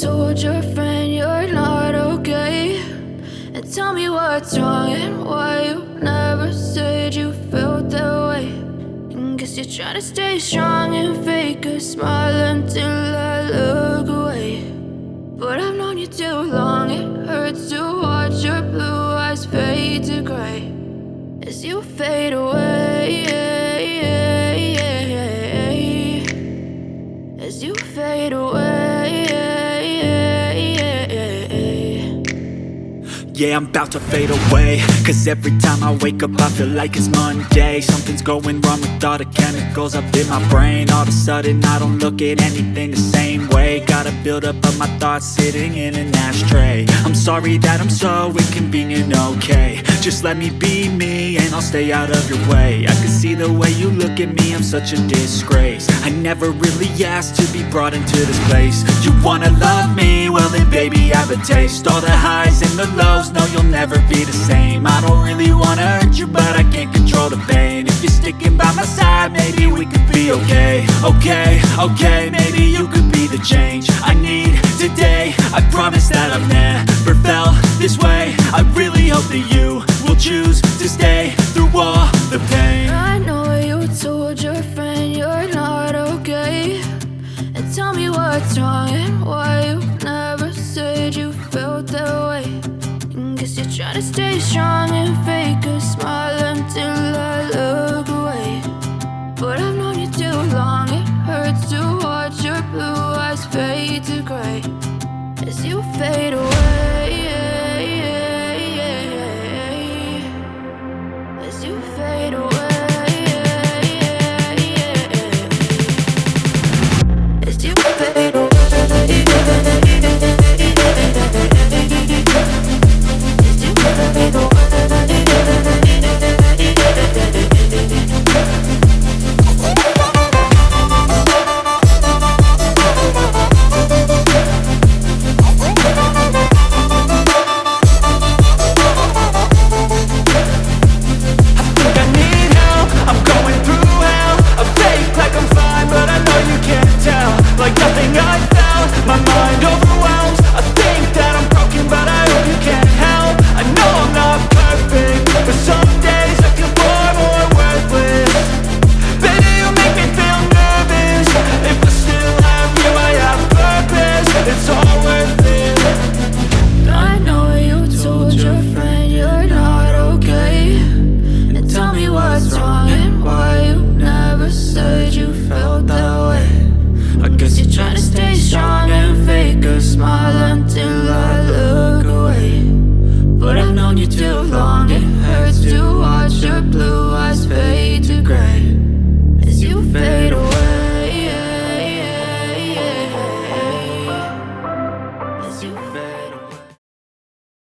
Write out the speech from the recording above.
told your friend you're not okay, and tell me what's wrong and why you never said you felt that way. And guess you're trying to stay strong and fake a smile until I look away. But I've known you too long, it hurts to watch your blue eyes fade to gray as you fade away, as you fade away. Yeah, I'm about to fade away, cause every time I wake up I feel like it's Monday. Something's going wrong with all the chemicals up in my brain. All of a sudden I don't look at anything the same way. Got a buildup of my thoughts sitting in an ashtray. I'm sorry that I'm so inconvenient, okay. Just let me be me and I'll stay out of your way. I can see the way you look at me, I'm such a disgrace. I never really asked to be brought into this place. You wanna love me? Well then baby I have a taste. All the highs and the lows, no you'll never be the same. I don't really wanna hurt you but I can't control the pain. If you're sticking by my side maybe we could be okay. Okay, maybe you could be the change I need today. I promise that I've never felt this way. I really hope that you will choose to stay through all the pain. I know you told your friend you're not okay, and tell me what's wrong and why you never said you felt that way. And guess you're trying to stay strong and fake a smile until I look away. But I've known you too long, it hurts to watch your blue eyes fade to gray as you fade away, as you fade away, as you fade away, as you fade away. Like nothing I felt, my mind overwhelmed.